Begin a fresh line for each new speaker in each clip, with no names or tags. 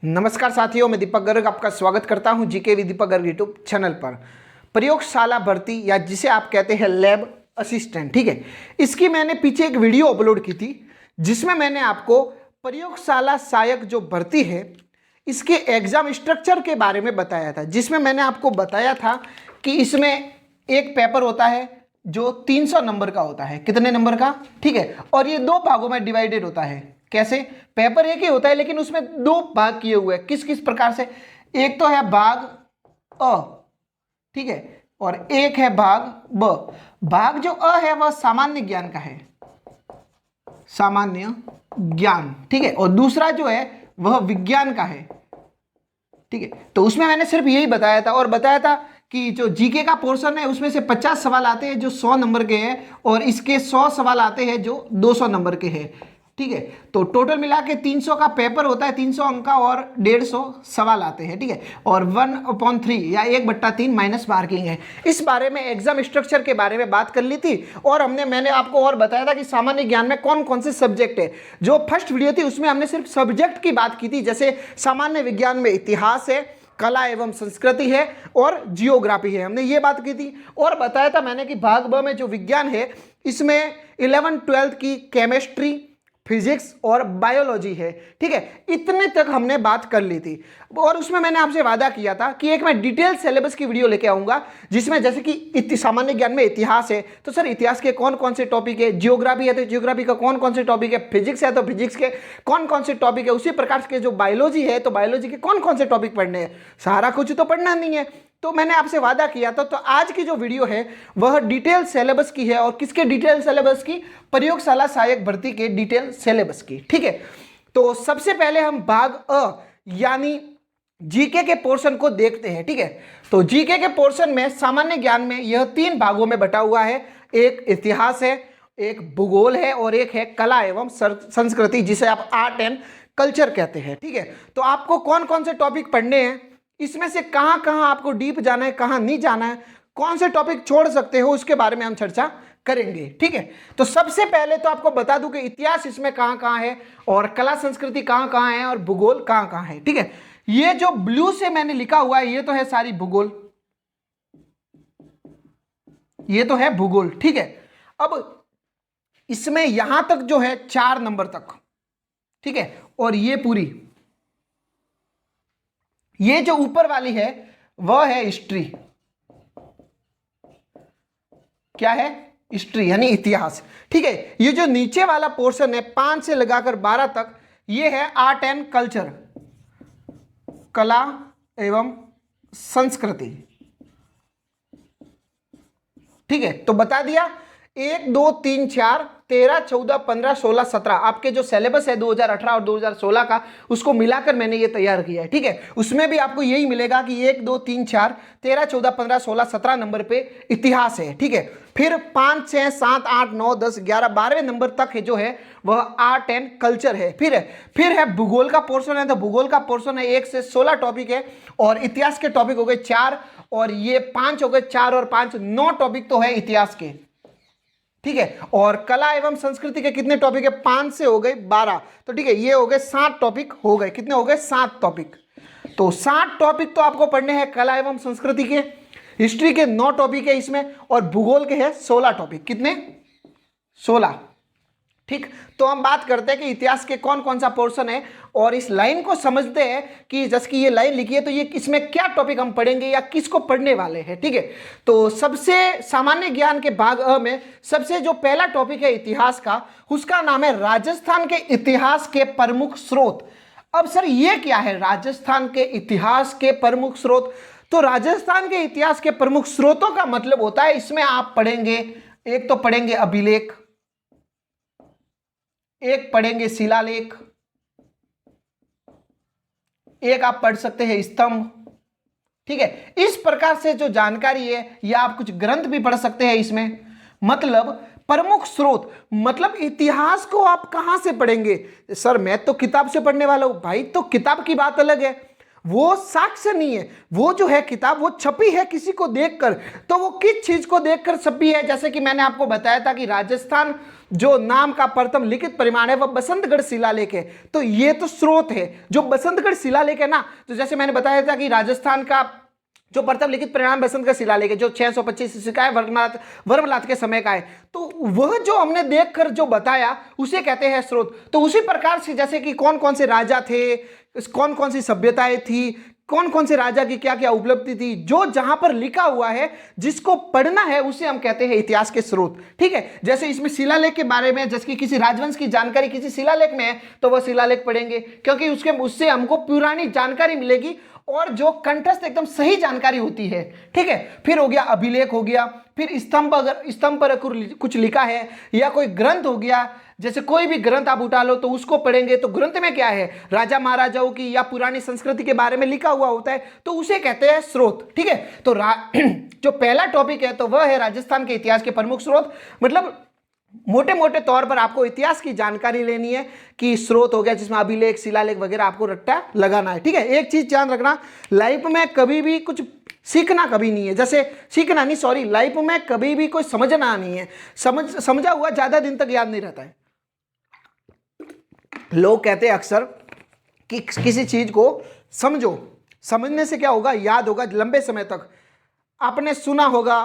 नमस्कार साथियों, मैं दीपक गर्ग आपका स्वागत करता हूं GK with Deepak Garg YouTube channel पर। प्रयोगशाला भर्ती या जिसे आप कहते हैं लैब असिस्टेंट, ठीक है, इसकी मैंने पीछे एक वीडियो अपलोड की थी जिसमें मैंने आपको प्रयोगशाला सहायक जो भर्ती है इसके एग्जाम स्ट्रक्चर के बारे में बताया था, जिसमें मैंने आपको बताया था कि इसमें एक पेपर होता है जो 300 नंबर का होता है। कितने नंबर का? ठीक है, और ये दो भागों में डिवाइडेड होता है। कैसे? पेपर एक ही होता है लेकिन उसमें दो भाग किए हुए हैं। किस किस प्रकार से? एक तो है भाग अ, ठीक है, और एक है भाग ब। भाग जो अ है वह सामान्य ज्ञान का है, सामान्य ज्ञान, ठीक है, और दूसरा जो है वह विज्ञान का है, ठीक है। तो उसमें मैंने सिर्फ यही बताया था और बताया था कि जो जीके का पोर्शन है उसमें से 50 सवाल आते हैं जो 100 नंबर के हैं और इसके 100 सवाल आते हैं जो 200 नंबर के हैं, ठीक है। तो टोटल मिला के 300 का पेपर होता है, 300 अंक का, और 150 सवाल आते हैं, ठीक है। और 1/3 या 1/3 माइनस मार्किंग है। इस बारे में एग्जाम स्ट्रक्चर के बारे में बात कर ली थी और मैंने आपको और बताया था कि सामान्य ज्ञान में कौन कौन से सब्जेक्ट है। जो फर्स्ट वीडियो थी उसमें हमने सिर्फ सब्जेक्ट की बात की थी, जैसे सामान्य विज्ञान में इतिहास है, कला एवं संस्कृति है और जियोग्राफी है, हमने ये बात की थी। और बताया था मैंने कि भाग ब में जो विज्ञान है इसमें 11th-12th की केमिस्ट्री, फिजिक्स और बायोलॉजी है, ठीक है। इतने तक हमने बात कर ली थी और उसमें मैंने आपसे वादा किया था कि एक मैं डिटेल सिलेबस की वीडियो लेके आऊंगा जिसमें जैसे कि सामान्य ज्ञान में इतिहास है तो सर इतिहास के कौन कौन से टॉपिक है, जियोग्राफी है तो जियोग्राफी का कौन कौन से टॉपिक है, फिजिक्स है तो फिजिक्स के कौन कौन से टॉपिक है, उसी प्रकार के जो बायोलॉजी है तो बायोलॉजी के कौन कौन से टॉपिक पढ़ने हैं। सारा कुछ तो पढ़ना नहीं है, तो मैंने आपसे वादा किया था। तो आज की जो वीडियो है वह डिटेल सिलेबस की है। और किसके डिटेल सिलेबस की? प्रयोगशाला सहायक भर्ती के डिटेल सिलेबस की, ठीक है। तो सबसे पहले हम भाग अ यानी जीके के पोर्शन को देखते हैं, ठीक है। तो जीके के पोर्शन में सामान्य ज्ञान में यह 3 भागों में बटा हुआ है। एक इतिहास है, एक भूगोल है और एक है कला एवं संस्कृति, जिसे आप आर्ट एंड कल्चर कहते हैं, ठीक है। तो आपको कौन कौन से टॉपिक पढ़ने हैं, इसमें से कहां कहां आपको डीप जाना है, कहां नहीं जाना है, कौन से टॉपिक छोड़ सकते हो, उसके बारे में हम चर्चा करेंगे, ठीक है। तो सबसे पहले तो आपको बता दूं कि इतिहास इसमें कहां कहां है और कला संस्कृति कहां कहां है और भूगोल कहां कहां है, ठीक है। ये जो ब्लू से मैंने लिखा हुआ है ये तो है सारी भूगोल, ये तो है भूगोल, ठीक है। अब इसमें यहां तक जो है 4 नंबर तक, ठीक है, और ये पूरी, ये जो ऊपर वाली है वह है हिस्ट्री। क्या है? हिस्ट्री यानी इतिहास, ठीक है। ये जो नीचे वाला पोर्शन है 5 से लगाकर 12 तक, ये है आर्ट एंड कल्चर, कला एवं संस्कृति, ठीक है। तो बता दिया 1 2 3 4 13 14 15 16 17 आपके जो सिलेबस है 2018 और 2016 का, उसको मिलाकर मैंने ये तैयार किया है, ठीक है। उसमें भी आपको यही मिलेगा कि 1 2 3 4 13 14 15 16 17 नंबर पे इतिहास है, ठीक है। फिर 5 6 7 8 9 10 11 12वें नंबर तक है जो है वह आर्ट एंड कल्चर है। फिर है भूगोल का पोर्शन है, तो भूगोल का पोर्शन है 1 से 16 टॉपिक है और इतिहास के टॉपिक हो गए 4 और ये 5 हो गए, 4 और 5 9 टॉपिक तो है इतिहास के, ठीक है। और कला एवं संस्कृति के कितने टॉपिक है? 5 से हो गए 12, तो ठीक है, ये हो गए 7 टॉपिक हो गए। कितने हो गए? 7 टॉपिक। तो 7 टॉपिक तो आपको पढ़ने हैं कला एवं संस्कृति के। हिस्ट्री के 9 टॉपिक है इसमें और भूगोल के हैं 16 टॉपिक। कितने? 16, ठीक। तो हम बात करते हैं कि इतिहास के कौन कौन सा पोर्शन है और इस लाइन को समझते हैं कि जैसे कि ये लाइन लिखी है तो ये इसमें क्या टॉपिक हम पढ़ेंगे या किसको पढ़ने वाले हैं, ठीक है। तो सबसे सामान्य ज्ञान के भाग अ में सबसे जो पहला टॉपिक है इतिहास का, उसका नाम है राजस्थान के इतिहास के प्रमुख स्रोत। अब सर ये क्या है राजस्थान के इतिहास के प्रमुख स्रोत? तो राजस्थान के इतिहास के प्रमुख स्रोतों का मतलब होता है इसमें आप पढ़ेंगे, एक तो पढ़ेंगे अभिलेख, एक पढ़ेंगे शिलालेख, एक आप पढ़ सकते हैं स्तंभ, ठीक है। इस प्रकार से जो जानकारी है या आप कुछ ग्रंथ भी पढ़ सकते हैं इसमें। मतलब प्रमुख स्रोत मतलब इतिहास को आप कहां से पढ़ेंगे? सर मैं तो किताब से पढ़ने वाला हूं। भाई तो किताब की बात अलग है, वो साक्ष्य नहीं है, वो जो है किताब वो छपी है किसी को देखकर। तो वो किस चीज को देखकर छपी है? जैसे कि मैंने आपको बताया था कि राजस्थान जो नाम का प्रथम लिखित परिमाण है वह बसंतगढ़ शिलालेख है। तो ये तो स्रोत है जो बसंतगढ़ शिलालेख है ना। तो जैसे मैंने बताया था कि राजस्थान का जो प्रथम लिखित परिणाम बसंतगढ़ शिलालेख है जो 625 ईस्वी का है, वर्मलात के समय का है। तो वह जो हमने देखकर जो बताया उसे कहते हैं स्रोत। तो उसी प्रकार से जैसे कि कौन कौन से राजा थे, कौन कौन सी सभ्यताएं थी, कौन कौन से राजा की क्या क्या उपलब्धि थी, जो जहां पर लिखा हुआ है जिसको पढ़ना है उसे हम कहते हैं इतिहास के स्रोत। ठीक है, जैसे इसमें शिलालेख के बारे में, जैसे कि किसी राजवंश की जानकारी किसी शिलालेख में है तो वह शिलालेख पढ़ेंगे, क्योंकि उससे हमको पुरानी जानकारी मिलेगी और जो कंठस्थ एकदम सही जानकारी होती है। ठीक है, फिर हो गया अभिलेख हो गया, फिर स्तंभ, अगर स्तंभ पर कुछ लिखा है या कोई ग्रंथ हो गया, जैसे कोई भी ग्रंथ आप उठा लो तो उसको पढ़ेंगे तो ग्रंथ में क्या है, राजा महाराजाओं की या पुरानी संस्कृति के बारे में लिखा हुआ होता है, तो उसे कहते हैं स्रोत। ठीक है, तो जो पहला टॉपिक है तो वह है राजस्थान के इतिहास के प्रमुख स्रोत। मतलब मोटे मोटे तौर पर आपको इतिहास की जानकारी लेनी है कि स्रोत हो गया जिसमें अभिलेख, शिलालेख वगैरह आपको रट्टा लगाना है। ठीक है, एक चीज ध्यान रखना, लाइफ में कभी भी कुछ सीखना कभी नहीं है, जैसे सीखना नहीं, सॉरी, लाइफ में कभी भी कोई समझना नहीं है। समझा हुआ ज्यादा दिन तक याद नहीं रहता है। लोग कहते हैं अक्सर कि किसी चीज को समझो, समझने से क्या होगा, याद होगा लंबे समय तक। आपने सुना होगा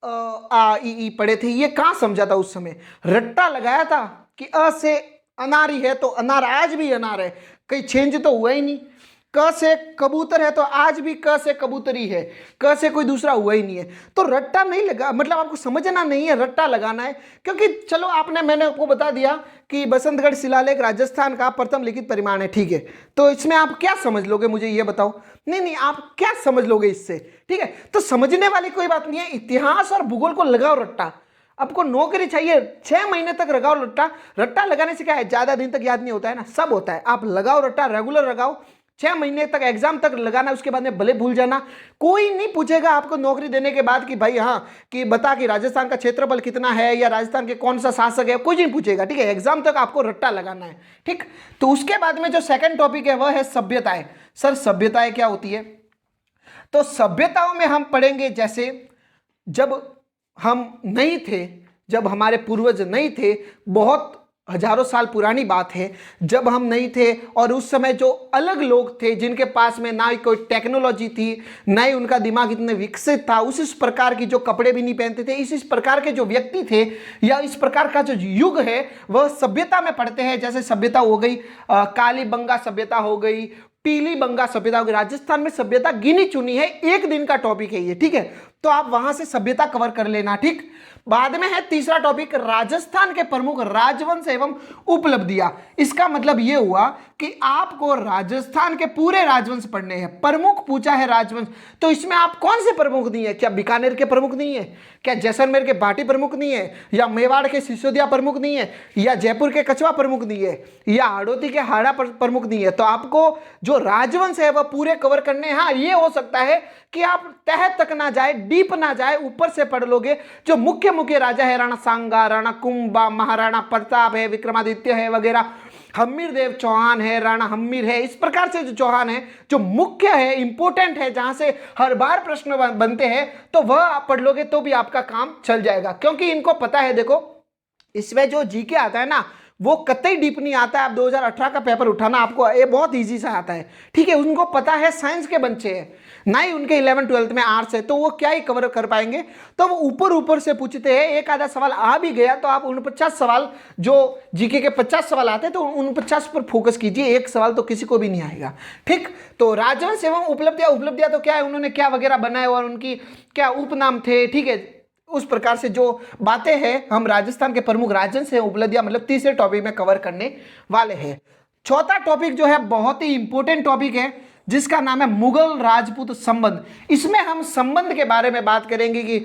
आ ई पढ़े थे, ये कहां समझा था उस समय, रट्टा लगाया था कि अ से अनारी है तो अनार आज भी अनार है, कहीं चेंज तो हुआ ही नहीं। क से कबूतर है तो आज भी क से कबूतरी है, क से कोई दूसरा हुआ ही नहीं है। तो रट्टा नहीं लगा, मतलब आपको समझना नहीं है, रट्टा लगाना है। क्योंकि चलो मैंने आपको बता दिया कि बसंतगढ़ शिलालेख राजस्थान का प्रथम लिखित परिमाण है। ठीक है, तो इसमें आप क्या समझ लोगे मुझे ये बताओ। नहीं, आप क्या समझ लोगे इससे? ठीक है, तो समझने वाली कोई बात नहीं है। इतिहास और भूगोल को लगाओ रट्टा। आपको नौकरी चाहिए, 6 महीने तक लगाओ रट्टा। रट्टा लगाने से क्या है, ज्यादा दिन तक याद नहीं होता है ना, सब होता है। आप लगाओ रट्टा, रेगुलर लगाओ, 6 महीने तक, एग्जाम तक लगाना, उसके बाद में भले भूल जाना। कोई नहीं पूछेगा आपको नौकरी देने के बाद कि भाई हाँ कि बता कि राजस्थान का क्षेत्रफल कितना है या राजस्थान के कौन सा शासक है, कोई नहीं पूछेगा। ठीक है, एग्जाम तक आपको रट्टा लगाना है। ठीक, तो उसके बाद में जो सेकंड टॉपिक है वह है सभ्यताएं। सर सभ्यताएं क्या होती है? तो सभ्यताओं में हम पढ़ेंगे जैसे जब हम नहीं थे, जब हमारे पूर्वज नहीं थे, बहुत हजारों साल पुरानी बात है, जब हम नहीं थे और उस समय जो अलग लोग थे जिनके पास में ना ही कोई टेक्नोलॉजी थी, ना ही उनका दिमाग इतने विकसित था, उस प्रकार की जो कपड़े भी नहीं पहनते थे, इस प्रकार के जो व्यक्ति थे या इस प्रकार का जो युग है वह सभ्यता में पढ़ते हैं। जैसे सभ्यता हो गई काली बंगा सभ्यता हो गई, पीली बंगा सभ्यता हो गई। राजस्थान में सभ्यता गिनी चुनी है, एक दिन का टॉपिक है ये। ठीक है, तो आप वहां से सभ्यता कवर कर लेना। ठीक, बाद में है तीसरा टॉपिक राजस्थान के प्रमुख राजवंश एवं उपलब्धियां। इसका मतलब यह हुआ कि आपको राजस्थान के पूरे राजवंश पढ़ने हैं। प्रमुख पूछा है राजवंश, तो इसमें आप कौन से प्रमुख नहीं है? क्या बीकानेर के प्रमुख नहीं है? क्या जैसलमेर के भाटी प्रमुख नहीं है? या मेवाड़ के सिसोदिया प्रमुख नहीं है? या जयपुर के कछवा प्रमुख नहीं है? या हाड़ौती के हाड़ा प्रमुख नहीं है? तो आपको जो राजवंश है वह पूरे कवर करने। हाँ, ये हो सकता है कि आप तह तक ना जाए, डीप ना जाए, ऊपर से पढ़ लोगे। जो मुख्य मुख्य राजा है, राणा सांगा, राणा कुंभा, महाराणा प्रताप है, विक्रमादित्य है वगैरह, हम्मीर देव चौहान है, राणा हम्मीर है, इस प्रकार से जो चौहान है जो मुख्य है, इंपोर्टेंट है, जहां से हर बार प्रश्न बनते हैं, तो वह आप पढ़ लोगे तो भी आपका काम चल जाएगा। क्योंकि इनको पता है, देखो इसमें जो जीके आता है ना वो कतई डीप नहीं आता है। आप 2018 का पेपर उठाना, आपको ये बहुत इजी सा आता है। ठीक है, उनको पता है साइंस के बच्चे हैं, ना ही उनके 11th-12th में आर्ट्स है, तो वो क्या ही कवर कर पाएंगे। तो वो ऊपर ऊपर से पूछते हैं, एक आधा सवाल आ भी गया तो आप 49 सवाल, जो जीके के 50 सवाल आते हैं, तो 49 पर फोकस कीजिए, एक सवाल तो किसी को भी नहीं आएगा। ठीक, तो राजवंश एवं उपलब्धियां तो क्या है, उन्होंने क्या वगैरह बनाए और उनकी क्या उपनाम थे। ठीक है, उस प्रकार से जो बातें हैं हम राजस्थान के प्रमुख राजवंश हैं, उपलब्धियां, मतलब तीसरे टॉपिक में कवर करने वाले हैं। चौथा टॉपिक जो है बहुत ही इंपॉर्टेंट टॉपिक है, जिसका नाम है मुगल राजपूत संबंध। इसमें हम संबंध के बारे में बात करेंगे कि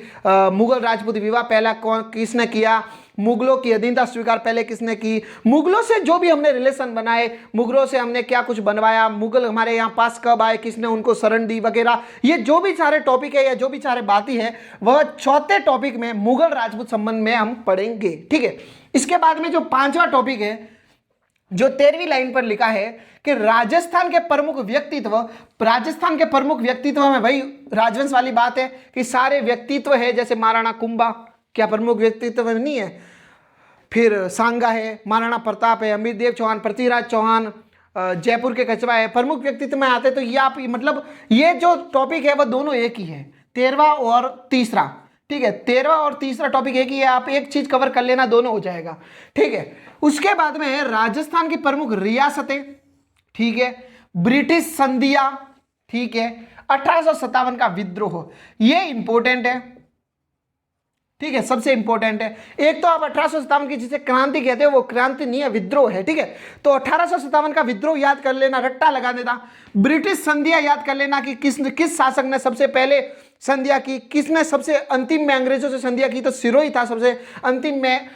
मुगल राजपूत विवाह पहला किसने किया, मुगलों की अधीनता स्वीकार पहले किसने की, मुगलों से जो भी हमने रिलेशन बनाए, मुगलों से हमने क्या कुछ बनवाया, मुगल हमारे यहाँ पास कब आए, किसने उनको शरण दी वगैरह, ये जो भी सारे टॉपिक है या जो भी सारे बातें हैं वह चौथे टॉपिक में मुगल राजपूत संबंध में हम पढ़ेंगे। ठीक है, इसके बाद में जो पांचवा टॉपिक है जो 13वीं लाइन पर लिखा है कि राजस्थान के प्रमुख व्यक्तित्व में भाई राजवंश वाली बात है कि सारे व्यक्तित्व है, जैसे महाराणा कुंभा क्या प्रमुख व्यक्तित्व में नहीं है, फिर सांगा है, महाराणा प्रताप है, अमीरदेव चौहान, पृथ्वीराज चौहान, जयपुर के कछवा है, प्रमुख व्यक्तित्व में आते। तो ये आप मतलब ये जो टॉपिक है वह दोनों एक ही है, 13वां और तीसरा, ठीक है, 13वां और तीसरा टॉपिक एक ही है, आप एक चीज कवर कर लेना दोनों हो जाएगा, ठीक है। उसके बाद में है राजस्थान की प्रमुख रियासतें, ठीक है, ब्रिटिश संधियां, ठीक है, 1857 का विद्रोह, ये इंपॉर्टेंट है, ठीक है, सबसे इंपॉर्टेंट है। एक तो आप 1857 की जिसे क्रांति कहते हो वो क्रांति नहीं है, विद्रोह है, ठीक है। तो 1857 का विद्रोह याद कर लेना, रट्टा लगा देना। ब्रिटिश संधियां याद कर लेना कि किस शासक ने सबसे पहले संधिया की, किसने सबसे अंतिम में अंग्रेजों से संधिया की, तो सिरोही था सबसे अंतिम में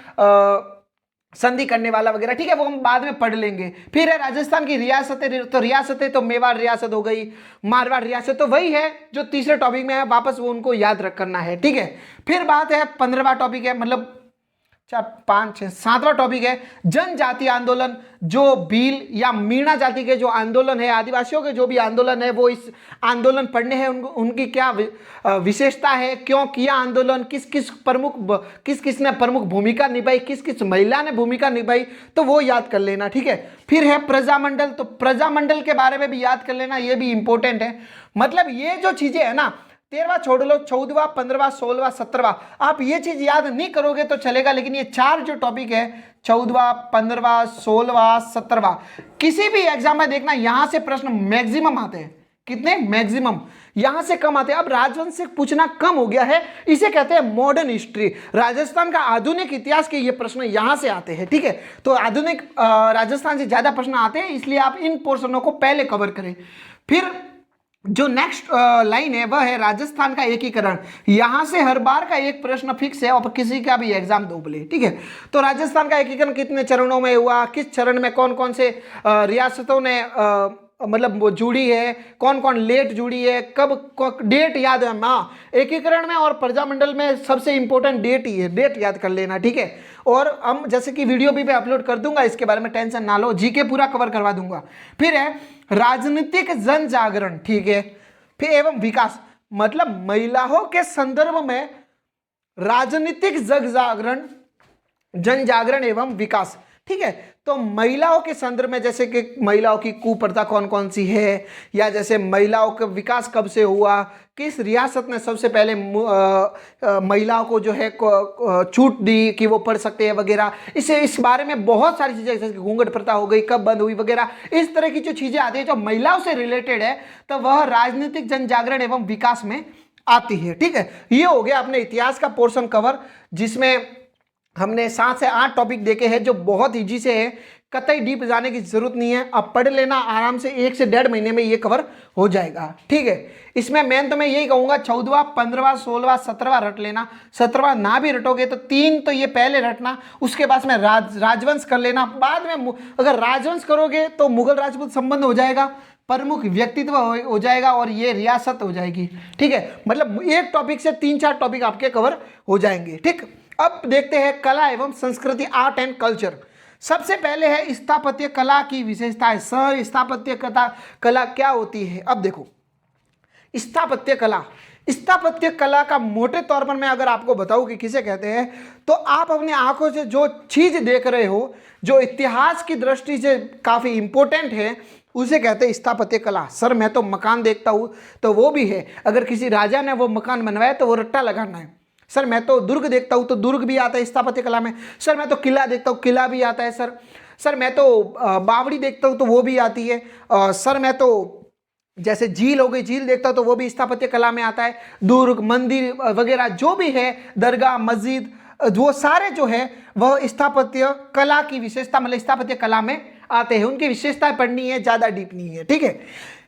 संधि करने वाला वगैरह, ठीक है, वो हम बाद में पढ़ लेंगे। फिर है राजस्थान की रियासतें, तो रियासतें तो मेवाड़ रियासत हो गई, मारवाड़ रियासत, तो वही है जो तीसरे टॉपिक में है, वापस वो उनको याद रख करना है, ठीक है। फिर बात है 15वां टॉपिक है, मतलब 4 5 6 7वां टॉपिक है जनजाति आंदोलन, जो भील या मीणा जाति के जो आंदोलन है, आदिवासियों के जो भी आंदोलन है, वो इस आंदोलन पढ़ने हैं, उनकी क्या विशेषता है, क्यों किया आंदोलन, किस किसने प्रमुख भूमिका निभाई, किस किस महिला ने भूमिका निभाई, तो वो याद कर लेना, ठीक है। फिर है प्रजामंडल, तो प्रजामंडल के बारे में भी याद कर लेना, ये भी इंपॉर्टेंट है। मतलब ये जो चीजें है ना, 13वां छोड़ लो, 14वां, 15वां, 16वां, 17वां, आप ये चीज याद नहीं करोगे तो चलेगा, लेकिन ये 4 जो टॉपिक है 14वां, 15वां, 16वां, 17वां, किसी भी एग्जाम में देखना यहां से प्रश्न मैक्सिमम आते हैं। कितने? मैक्सिमम, यहां से कम आते हैं। अब राजवंश से पूछना कम हो गया है, इसे कहते हैं मॉडर्न हिस्ट्री, राजस्थान का आधुनिक इतिहास के ये प्रश्न यहां से आते हैं, ठीक है। तो आधुनिक राजस्थान से ज्यादा प्रश्न आते हैं, इसलिए आप इन पोर्शनों को पहले कवर करें। फिर जो नेक्स्ट लाइन है वह है राजस्थान का एकीकरण, यहां से हर बार का एक प्रश्न फिक्स है और किसी का भी एग्जाम दो बोले, ठीक है। तो राजस्थान का एकीकरण कितने चरणों में हुआ, किस चरण में कौन कौन से रियासतों ने मतलब वो जुड़ी है, कौन कौन लेट जुड़ी है, कब डेट याद है, हाँ, एकीकरण में और प्रजामंडल में सबसे इंपॉर्टेंट डेट ही है, डेट याद कर लेना, ठीक है। और हम जैसे कि वीडियो भी मैं अपलोड कर दूंगा, इसके बारे में टेंशन ना लो, जीके पूरा कवर करवा दूंगा। फिर है राजनीतिक जन जागरण, ठीक है, फिर एवं विकास, मतलब महिलाओं के संदर्भ में राजनीतिक जन जागरण एवं विकास, ठीक है। तो महिलाओं के संदर्भ में जैसे कि महिलाओं की कुप्रथा कौन कौन सी है, या जैसे महिलाओं का विकास कब से हुआ, किस रियासत ने सबसे पहले महिलाओं को जो है छूट दी कि वो पढ़ सकते हैं वगैरह, इस बारे में बहुत सारी चीज़ें, जैसे घूंघट प्रथा हो गई, कब बंद हुई वगैरह, इस तरह की जो चीज़ें आती है जो महिलाओं से रिलेटेड है, तो वह राजनीतिक जन जागरण एवं विकास में आती है, ठीक है। ये हो गया अपने इतिहास का पोर्शन कवर, जिसमें हमने 7 से 8 टॉपिक देखे हैं जो बहुत ईजी से है, कतई डीप जाने की जरूरत नहीं है, अब पढ़ लेना आराम से, 1 से 1.5 महीने में ये कवर हो जाएगा, ठीक है। इसमें मैं तो मैं यही कहूंगा 14वां, 15वां, 16वां, 17वां रट लेना, 17वां ना भी रटोगे तो 3 तो ये पहले रटना, उसके बाद में राजवंश कर लेना, बाद में अगर राजवंश करोगे तो मुगल राजपूत संबंध हो जाएगा, प्रमुख व्यक्तित्व हो जाएगा और ये रियासत हो जाएगी, ठीक है। मतलब एक टॉपिक से 3-4 टॉपिक आपके कवर हो जाएंगे, ठीक। अब देखते हैं कला एवं संस्कृति, आर्ट एंड कल्चर। सबसे पहले है स्थापत्य कला की विशेषताएं, स्थापत्य कला क्या होती है। अब देखो स्थापत्य कला का मोटे तौर पर मैं अगर आपको बताऊं कि किसे कहते हैं, तो आप अपनी आंखों से जो चीज देख रहे हो, जो इतिहास की दृष्टि से काफी इंपॉर्टेंट है, उसे कहते हैं स्थापत्य कला। सर मैं तो मकान देखता हूं, तो वो भी है, अगर किसी राजा ने वो मकान बनवाया तो वो रट्टा लगाना है। सर मैं तो दुर्ग देखता हूं, तो दुर्ग भी आता है स्थापत्य कला में। सर मैं तो किला देखता हूं, किला भी आता है। सर मैं तो बावड़ी देखता हूं, तो वो भी आती है। सर मैं तो जैसे झील हो गई, झील देखता हूं तो वो भी स्थापत्य कला में आता है। दुर्ग, मंदिर वगैरह जो भी है, दरगाह, मस्जिद, वो सारे जो है वह स्थापत्य कला की विशेषता, मतलब स्थापत्य कला में आते हैं। उनकी विशेषताएं पढ़नी है, ज्यादा डीप नहीं है, ठीक है।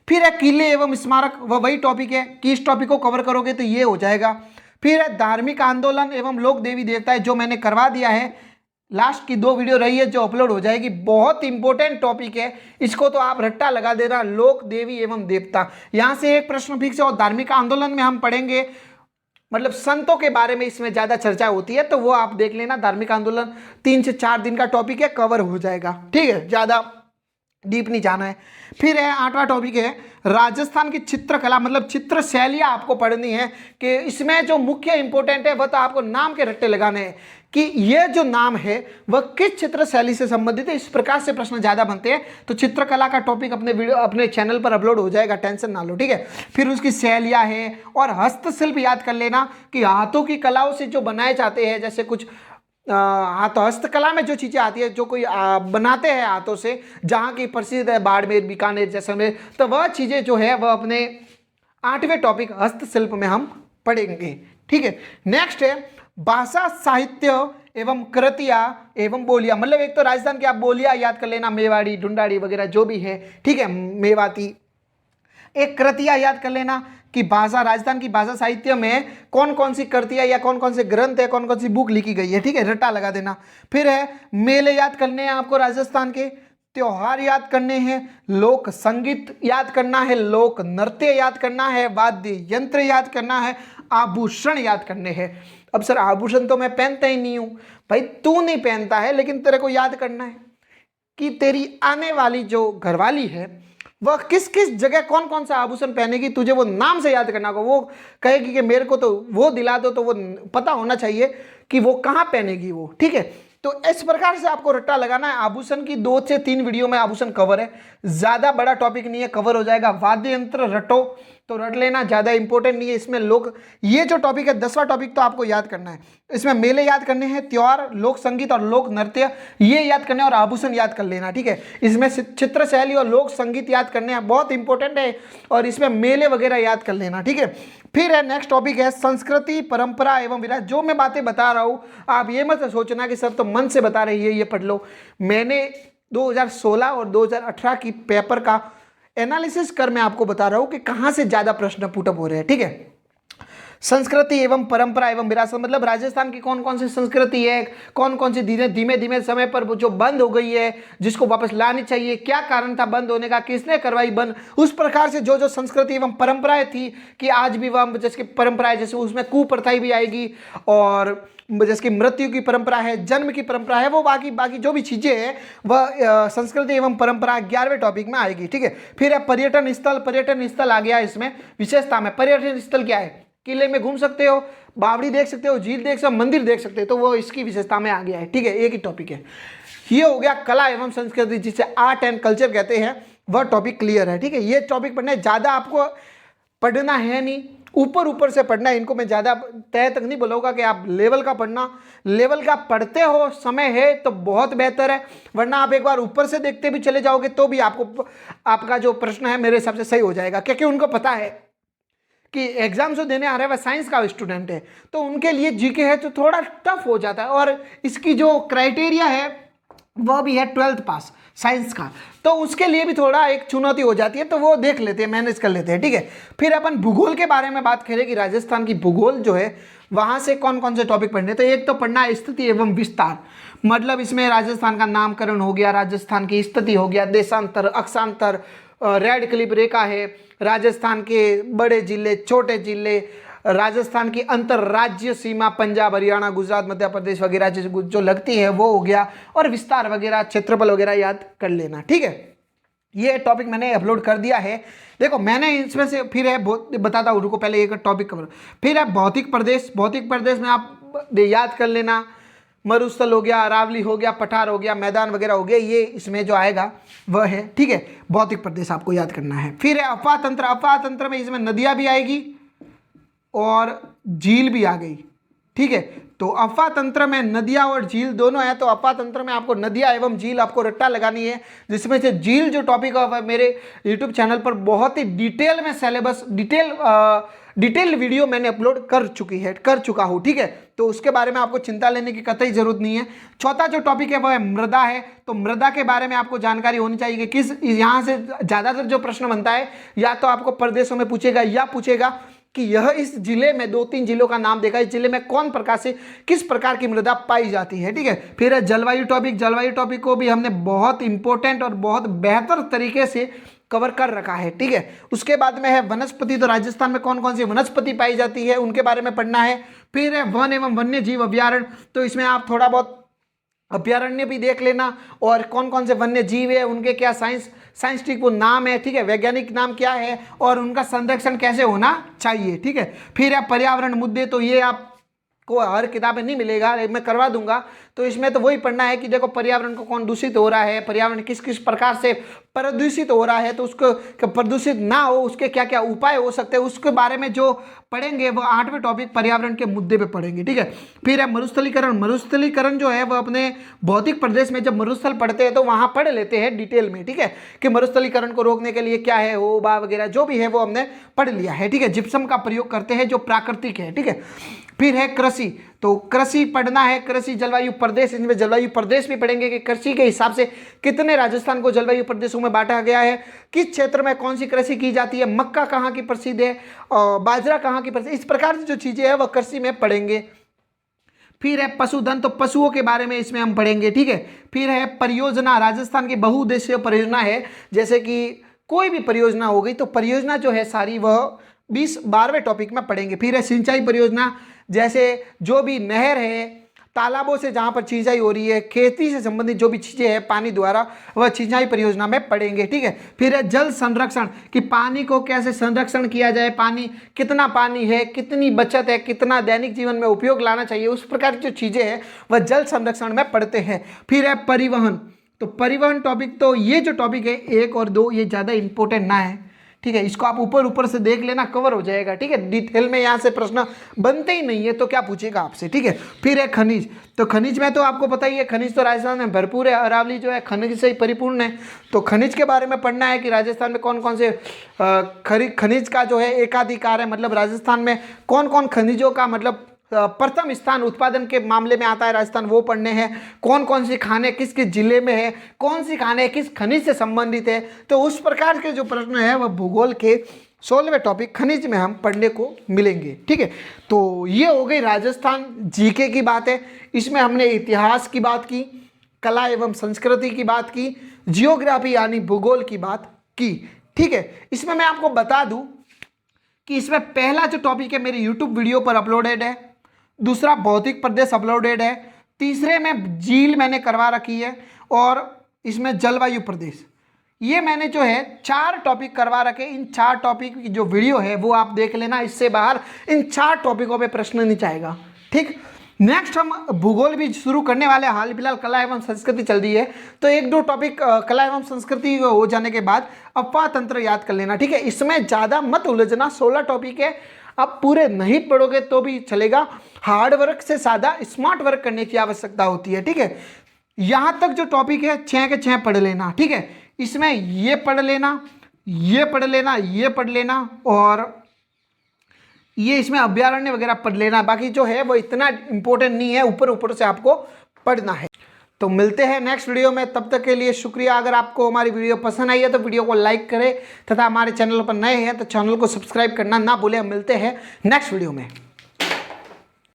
फिर है किले एवं स्मारक, वह वही टॉपिक है कि इस टॉपिक को कवर करोगे तो ये हो जाएगा। फिर है धार्मिक आंदोलन एवं लोक देवी देवता, जो मैंने करवा दिया है, लास्ट की 2 वीडियो रही है जो अपलोड हो जाएगी, बहुत इंपॉर्टेंट टॉपिक है, इसको तो आप रट्टा लगा देना, लोक देवी एवं देवता। यहां से एक प्रश्न फिक्स है। और धार्मिक आंदोलन में हम पढ़ेंगे मतलब संतों के बारे में इसमें ज़्यादा चर्चा होती है, तो वो आप देख लेना। धार्मिक आंदोलन 3 से 4 दिन का टॉपिक है, कवर हो जाएगा, ठीक है, ज़्यादा डीप नहीं जाना है। फिर है 8वां टॉपिक है राजस्थान की चित्रकला, मतलब चित्र शैलियाँ आपको पढ़नी है कि इसमें जो मुख्य इंपॉर्टेंट है वह तो आपको नाम के रट्टे लगाने हैं कि ये जो नाम है वह किस चित्र शैली से संबंधित है। इस प्रकार से प्रश्न ज़्यादा बनते हैं। तो चित्रकला का टॉपिक अपने चैनल पर अपलोड हो जाएगा, टेंशन ना लो, ठीक है। फिर उसकी शैलियाँ हैं और हस्तशिल्प याद कर लेना कि हाथों की कलाओं से जो बनाए जाते हैं, जैसे कुछ हाथों हस्तकला में जो चीज़ें आती है, जो कोई बनाते हैं हाथों से, जहाँ की प्रसिद्ध है बाड़मेर, बीकानेर, जैसलमेर, तो वह चीज़ें जो है वह अपने 8वें टॉपिक हस्तशिल्प में हम पढ़ेंगे, ठीक है। नेक्स्ट है भाषा, साहित्य एवं कृतियाँ एवं बोलियाँ, मतलब एक तो राजस्थान की आप बोलियाँ याद कर लेना, मेवाड़ी, ढूंढाड़ी वगैरह जो भी है, ठीक है, मेवाती। एक कृतियाँ याद कर लेना कि भाषा, राजस्थान की भाषा साहित्य में कौन कौन सी कृतियाँ या कौन कौन से ग्रंथ है, कौन कौन सी बुक लिखी गई है, ठीक है, रट्टा लगा देना। फिर है मेले याद करने हैं आपको राजस्थान के, त्योहार याद करने हैं, लोक संगीत याद करना है, लोक नृत्य याद करना है, वाद्य यंत्र याद करना है, आभूषण याद करने हैं। अब सर आभूषण तो मैं पहनता ही नहीं हूँ, भाई तू नहीं पहनता है, लेकिन तेरे को याद करना है कि तेरी आने वाली जो घरवाली है वह किस किस जगह कौन कौन सा आभूषण पहनेगी, तुझे वो नाम से याद करना होगा। वो कहेगी कि मेरे को तो वो दिला दो, तो वो पता होना चाहिए कि वो कहाँ पहनेगी वो, ठीक है। तो इस प्रकार से आपको रट्टा लगाना है। आभूषण की 2 से 3 वीडियो में आभूषण कवर है, ज़्यादा बड़ा टॉपिक नहीं है, कवर हो जाएगा। वाद्य यंत्र रटो तो रट लेना, ज़्यादा इंपॉर्टेंट नहीं है इसमें। लोग ये जो टॉपिक है 10वां टॉपिक तो आपको याद करना है। इसमें मेले याद करने हैं, त्योहार, लोक संगीत और लोक नृत्य ये याद करने और आभूषण याद कर लेना, ठीक है। इसमें चित्र शैली और लोक संगीत याद करने हैं, बहुत इंपॉर्टेंट है, और इसमें मेले वगैरह याद कर लेना, ठीक है। फिर है नेक्स्ट टॉपिक है संस्कृति, परंपरा एवं विरासत। जो मैं बातें बता रहा हूँ आप ये मत सोचना कि सर तो मन से बता रही है, ये पढ़ लो। मैंने 2016 और 2018 की पेपर का एनालिसिस कर मैं आपको बता रहा हूं कि कहां से ज्यादा प्रश्न पुटअप हो रहे हैं, ठीक है। संस्कृति एवं परंपरा एवं विरासत, मतलब राजस्थान की कौन कौन सी संस्कृति है, कौन कौन सी धीमे धीमे समय पर जो बंद हो गई है, जिसको वापस लानी चाहिए, क्या कारण था बंद होने का, किसने करवाई बंद, उस प्रकार से जो जो संस्कृति एवं परंपराएं थी कि आज भी वह जैसे परंपराएं, जैसे उसमें कुप्रथाएं भी आएगी, और जैसे कि मृत्यु की परंपरा है, जन्म की परंपरा है, वो बाकी जो भी चीजें हैं वह संस्कृति एवं परंपरा 11वें टॉपिक में आएगी, ठीक है। फिर है पर्यटन स्थल। पर्यटन स्थल आ गया इसमें विशेषता में। पर्यटन स्थल क्या है, किले में घूम सकते हो, बावड़ी देख सकते हो, झील देख सकते हो, मंदिर देख सकते हो, तो वो इसकी विशेषता में आ गया है, ठीक है। एक ही टॉपिक है। ये हो गया कला एवं संस्कृति, जिसे आर्ट एंड कल्चर कहते हैं, वह टॉपिक क्लियर है, ठीक है। ये टॉपिक पढ़ने ज़्यादा आपको पढ़ना है नहीं, ऊपर से पढ़ना है। इनको मैं ज़्यादा तय तक नहीं बोलूँगा कि आप लेवल का पढ़ना, लेवल का पढ़ते हो समय है तो बहुत बेहतर है, वरना आप एक बार ऊपर से देखते भी चले जाओगे तो भी आपका जो प्रश्न है मेरे हिसाब से सही हो जाएगा, क्योंकि उनको पता है कि एग्जाम जो देने आ रहा है वह साइंस का स्टूडेंट है, तो उनके लिए जीके है तो थोड़ा टफ हो जाता है। और इसकी जो क्राइटेरिया है वह भी है 12th पास साइंस का, तो उसके लिए भी थोड़ा एक चुनौती हो जाती है, तो वो देख लेते हैं, मैनेज कर लेते हैं, ठीक है। फिर अपन भूगोल के बारे में बात करें कि राजस्थान की भूगोल जो है वहाँ से कौन कौन से टॉपिक पढ़ने। तो एक तो पढ़ना है स्थिति एवं विस्तार, मतलब इसमें राजस्थान का नामकरण हो गया, राजस्थान की स्थिति हो गया, देशांतर, अक्षांतर, रेड क्लिप रेखा है, राजस्थान के बड़े जिले, छोटे जिले, राजस्थान की अंतर्राज्य सीमा, पंजाब, हरियाणा, गुजरात, मध्य प्रदेश वगैरह जो लगती है वो हो गया, और विस्तार वगैरह, क्षेत्रफल वगैरह याद कर लेना, ठीक है। ये टॉपिक मैंने अपलोड कर दिया है। देखो मैंने इसमें से फिर है बताता हूँ, रुको पहले एक टॉपिक कवर। फिर है भौतिक प्रदेश। भौतिक प्रदेश में आप याद कर लेना, मरुस्थल हो गया, अरावली हो गया, पठार हो गया, मैदान वगैरह हो गया, ये इसमें जो आएगा वह है, ठीक है। भौतिक प्रदेश आपको याद करना है। फिर है अफवाह तंत्र। अफवाह तंत्र में इसमें नदियाँ भी आएगी और झील भी आ गई, ठीक है। तो अफवाह तंत्र में नदियाँ और झील दोनों है, तो अफवाह तंत्र में आपको नदियाँ एवं झील आपको रट्टा लगानी है, जिसमें से झील जो टॉपिक है मेरे यूट्यूब चैनल पर बहुत ही डिटेल में सिलेबस डिटेल वीडियो मैंने अपलोड कर चुका हूँ, ठीक है। तो उसके बारे में आपको चिंता लेने की कतई जरूरत नहीं है। चौथा जो टॉपिक है वह है मृदा है। तो मृदा के बारे में आपको जानकारी होनी चाहिए कि किस, यहाँ से ज़्यादातर जो प्रश्न बनता है या तो आपको प्रदेशों में पूछेगा या पूछेगा कि यह इस जिले में 2-3 जिलों का नाम देगा, इस जिले में कौन प्रकार से किस प्रकार की मृदा पाई जाती है, ठीक है। फिर जलवायु टॉपिक। जलवायु टॉपिक को भी हमने बहुत इंपॉर्टेंट और बहुत बेहतर तरीके से कवर कर रखा है, ठीक है। उसके बाद में है वनस्पति, तो राजस्थान में कौन कौन सी वनस्पति पाई जाती है उनके बारे में पढ़ना है। फिर है वन एवं वन्य जीव अभ्यारण्य, तो इसमें आप थोड़ा बहुत अभ्यारण्य भी देख लेना और कौन कौन से वन्य जीव है, उनके क्या साइंटिफिक वो नाम है, ठीक है, वैज्ञानिक नाम क्या है और उनका संरक्षण कैसे होना चाहिए, ठीक है। फिर है पर्यावरण मुद्दे, तो ये आप को हर किताब में नहीं मिलेगा, मैं करवा दूंगा। तो इसमें तो वही पढ़ना है कि देखो पर्यावरण को कौन दूषित हो रहा है, पर्यावरण किस किस प्रकार से प्रदूषित हो रहा है, तो उसको प्रदूषित ना हो उसके क्या क्या उपाय हो सकते हैं, उसके बारे में जो पढ़ेंगे वो 8वें टॉपिक पर्यावरण के मुद्दे पे पढ़ेंगे, ठीक है। फिर है मरुस्थलीकरण। मरुस्थलीकरण जो है वो अपने भौतिक प्रदेश में जब मरुस्थल पढ़ते हैं तो वहां पढ़ लेते हैं डिटेल में, ठीक है, कि मरुस्थलीकरण को रोकने के लिए क्या है हो बा वगैरह जो भी है वो हमने पढ़ लिया है, ठीक है। जिप्सम का प्रयोग करते हैं जो प्राकृतिक है, ठीक है। फिर है कृषि, तो कृषि पढ़ना है, कृषि जलवायु प्रदेश, इनमें जलवायु प्रदेश भी पढ़ेंगे कि कृषि के हिसाब से कितने राजस्थान को जलवायु प्रदेशों में बांटा गया है, किस क्षेत्र में कौन सी कृषि की जाती है, मक्का कहाँ की प्रसिद्ध है और बाजरा कहाँ की प्रसिद्ध, इस प्रकार की जो चीजें हैं वह कृषि में पढ़ेंगे। फिर है पशुधन, तो पशुओं के बारे में इसमें हम पढ़ेंगे, ठीक है। फिर है परियोजना, राजस्थान की बहुउद्देशीय परियोजना है, जैसे कि कोई भी परियोजना हो गई तो परियोजना जो है सारी वह 12वें टॉपिक में पढ़ेंगे। फिर है सिंचाई परियोजना, जैसे जो भी नहर है, तालाबों से जहाँ पर सिंचाई हो रही है, खेती से संबंधित जो भी चीज़ें हैं पानी द्वारा, वह सिंचाई परियोजना में पढ़ेंगे, ठीक है। फिर है जल संरक्षण, कि पानी को कैसे संरक्षण किया जाए, पानी कितना पानी है, कितनी बचत है, कितना दैनिक जीवन में उपयोग लाना चाहिए, उस प्रकार की जो चीज़ें हैं वह जल संरक्षण में पढ़ते हैं। फिर है परिवहन, तो परिवहन टॉपिक, तो ये जो टॉपिक है 1 और 2 ये ज़्यादा इंपॉर्टेंट ना है, ठीक है, इसको आप ऊपर से देख लेना, कवर हो जाएगा, ठीक है। डिटेल में यहाँ से प्रश्न बनते ही नहीं है तो क्या पूछेगा आपसे, ठीक है। फिर है खनिज, तो खनिज में तो आपको पता ही है, खनिज तो राजस्थान में भरपूर है, अरावली जो है खनिज से ही परिपूर्ण है, तो खनिज के बारे में पढ़ना है कि राजस्थान में कौन कौन से खनिज का जो है एकाधिकार है, मतलब राजस्थान में कौन कौन खनिजों का मतलब प्रथम स्थान उत्पादन के मामले में आता है राजस्थान, वो पढ़ने हैं। कौन कौन सी खाने किस किस जिले में है, कौन सी खाने किस खनिज से संबंधित है, तो उस प्रकार के जो प्रश्न है वह भूगोल के 16वें टॉपिक खनिज में हम पढ़ने को मिलेंगे, ठीक है। तो ये हो गई राजस्थान जीके की बात है, इसमें हमने इतिहास की बात की, कला एवं संस्कृति की बात की, जियोग्राफी यानी भूगोल की बात की, ठीक है। इसमें मैं आपको बता दूं कि इसमें पहला जो टॉपिक है मेरे यूट्यूब वीडियो पर अपलोडेड है, दूसरा भौतिक प्रदेश अपलोडेड है, तीसरे में झील मैंने करवा रखी है और इसमें जलवायु प्रदेश, ये मैंने जो है 4 टॉपिक करवा रखे। इन 4 टॉपिक की जो वीडियो है वो आप देख लेना, इससे बाहर इन 4 टॉपिकों पे प्रश्न नहीं जाएगा, ठीक। नेक्स्ट हम भूगोल भी शुरू करने वाले, हाल फिलहाल कला एवं संस्कृति चल रही है, तो 1-2 टॉपिक कला एवं संस्कृति हो जाने के बाद अफवाह तंत्र याद कर लेना, ठीक है। इसमें ज़्यादा मत उलझना, 16 टॉपिक है, आप पूरे नहीं पढ़ोगे तो भी चलेगा, हार्ड वर्क से ज़्यादा स्मार्ट वर्क करने की आवश्यकता होती है, ठीक है। यहाँ तक जो टॉपिक है 6 के 6 पढ़ लेना, ठीक है। इसमें ये पढ़ लेना, ये पढ़ लेना, ये पढ़ लेना और ये इसमें अभ्यारण्य वगैरह पढ़ लेना, बाकी जो है वो इतना इंपॉर्टेंट नहीं है, ऊपर से आपको पढ़ना है। तो मिलते हैं नेक्स्ट वीडियो में, तब तक के लिए शुक्रिया। अगर आपको हमारी वीडियो पसंद आई है तो वीडियो को लाइक करें तथा हमारे चैनल पर नए हैं तो चैनल को सब्सक्राइब करना ना भूलें। मिलते हैं नेक्स्ट वीडियो में।